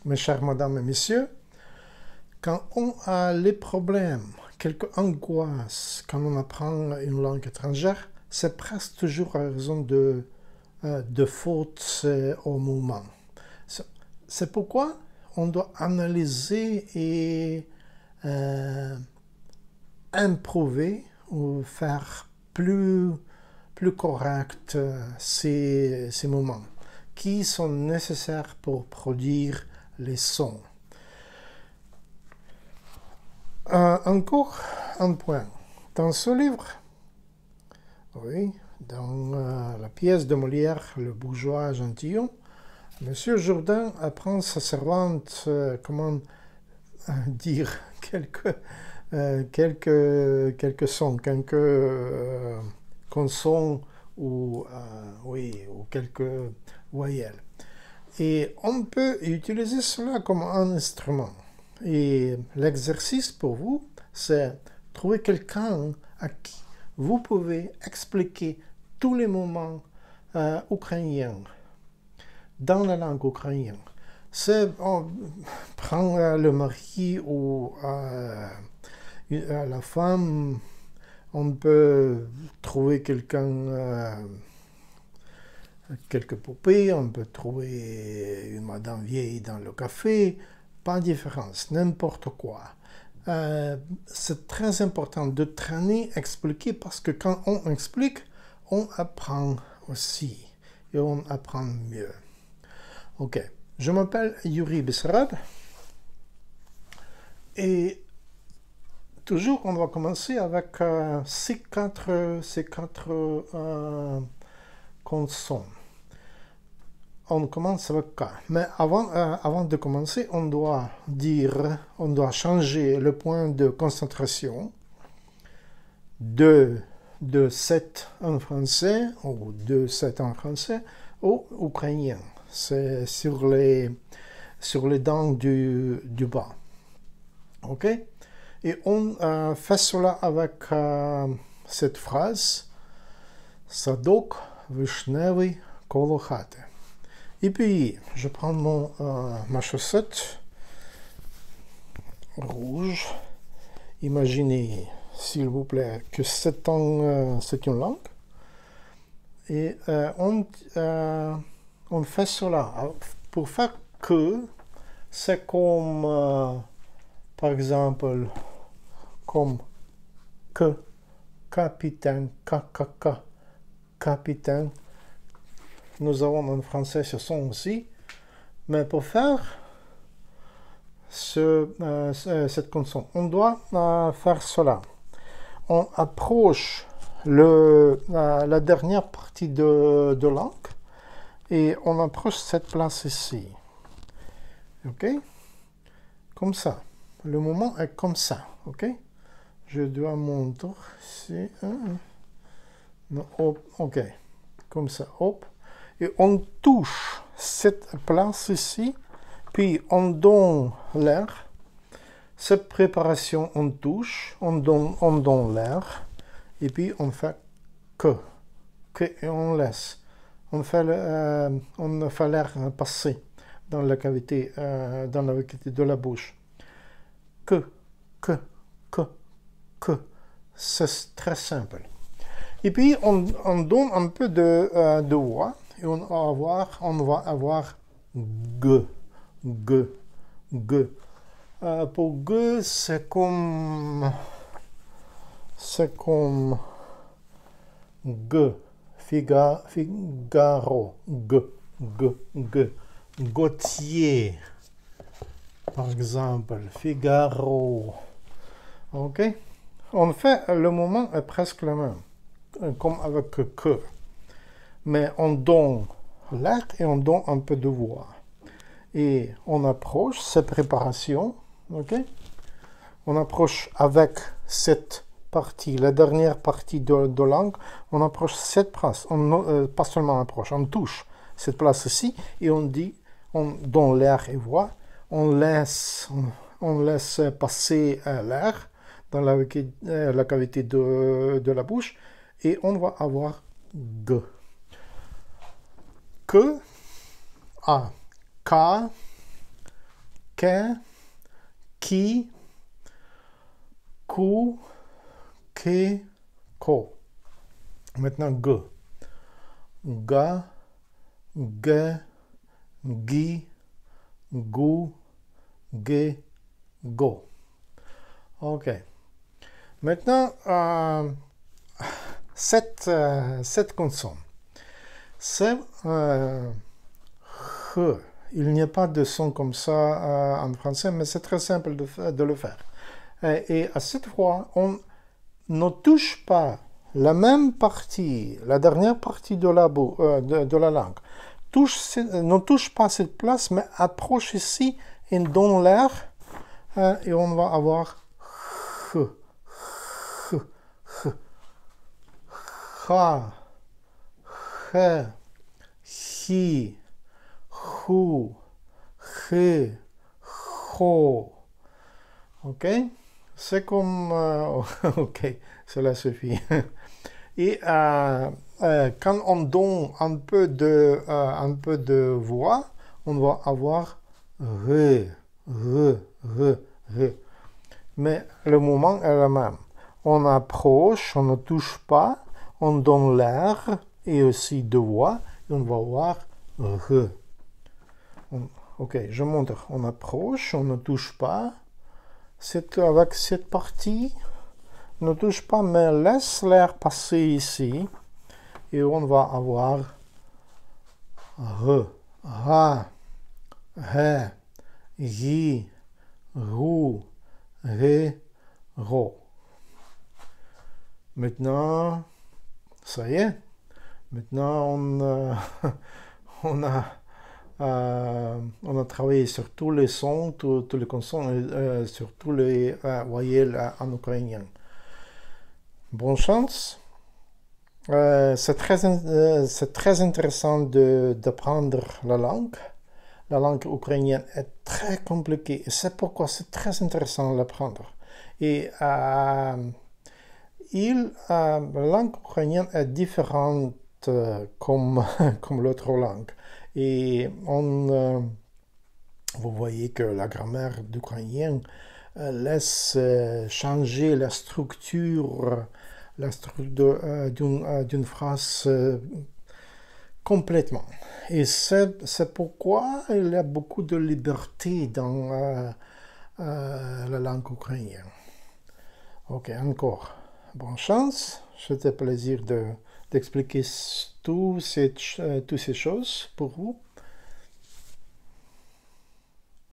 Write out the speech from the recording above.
mes chers mesdames et messieurs, quand on a les problèmes, quelques angoisses, quand on apprend une langue étrangère, c'est presque toujours à raison de fautes au moment. C'est pourquoi on doit analyser et improver ou faire plus correct ces moments qui sont nécessaires pour produire les sons. Encore un point. Dans ce livre, oui, dans la pièce de Molière, Le bourgeois gentilhomme, M. Jourdain apprend sa servante comment dire quelques sons, quelques consonnes ou quelques voyelles. Et on peut utiliser cela comme un instrument. Et l'exercice pour vous, c'est trouver quelqu'un à qui vous pouvez expliquer tous les moments ukrainiens dans la langue ukrainienne. On prend le mari ou la femme, on peut trouver quelques poupées, on peut trouver une madame vieille dans le café, pas de différence, n'importe quoi. C'est très important de traîner, expliquer, parce que quand on explique, on apprend aussi, et on apprend mieux. Ok, je m'appelle Yuri Bessarab, et toujours on va commencer avec ces quatre consonnes. On commence avec K. Mais avant de commencer, on doit changer le point de concentration de 7 en français, ou de 7 en français, au ukrainien. C'est sur les dents du bas. Ok? Et on fait cela avec cette phrase Sadok Vishnevy Kolo Khate. Et puis, je prends ma chaussette rouge. Imaginez, s'il vous plaît, que c'est une langue. Et on fait cela. Pour faire que, c'est comme, par exemple, comme que, capitaine, capitaine. Nous avons en français ce son aussi, mais pour faire cette consonne, on doit faire cela. On approche la dernière partie de langue et on approche cette place ici. Ok? Comme ça. Le moment est comme ça. Ok? Je dois montrer ici. Non, hop, ok. Comme ça. Hop. Et on touche cette place ici, puis on donne l'air. Cette préparation, on touche, on donne l'air, et puis on fait que et on laisse. On fait l'air passer dans la cavité de la bouche. Que. C'est très simple. Et puis on donne un peu de voix. Et on va avoir G. Pour G, c'est comme G. Figaro. G. Gautier. Par exemple, Figaro. Ok? On fait, le moment est presque le même, comme avec que. Mais on donne l'air et on donne un peu de voix. Et on approche cette préparation, ok? On approche avec cette partie, la dernière partie de langue, on approche cette place. Pas seulement approche, on touche cette place ici et on donne l'air et voix. On laisse passer l'air dans la cavité de la bouche et on va avoir G. Que, A, K, que, qui, ku, que, ko. Maintenant, g. Ga, ge, gi, gu, ge, go. Ok. Maintenant, cette consonne. C'est h. Il n'y a pas de son comme ça en français, mais c'est très simple de le faire. Et à cette fois, on ne touche pas la même partie, la dernière partie de la langue. Ne touche pas cette place, mais approche ici et donne l'air. Et on va avoir h, h, h, ha, he, hi, hu, he, ho. Ok? C'est comme... ok, cela suffit. Et quand on donne un peu de voix, on va avoir re, re, re, re. Mais le moment est le même. On approche, on ne touche pas, on donne l'air et aussi de voix, et on va avoir re. Ok, je montre. On approche, on ne touche pas. Avec cette partie, ne touche pas, mais laisse l'air passer ici. Et on va avoir re, ra, he, hi, ru, re, ro. Maintenant, ça y est. Maintenant, on a travaillé sur tous les sons, tous les consonnes, sur tous les voyelles en ukrainien. Bonne chance. C'est très intéressant d'apprendre la langue. La langue ukrainienne est très compliquée et c'est pourquoi c'est très intéressant de l'apprendre. Et la langue ukrainienne est différente comme l'autre langue. Et vous voyez que la grammaire d'ukrainien laisse changer la structure d'une phrase complètement. Et c'est pourquoi il y a beaucoup de liberté dans la langue ukrainienne. Ok, encore. Bonne chance. C'était plaisir d'expliquer toutes ces choses pour vous.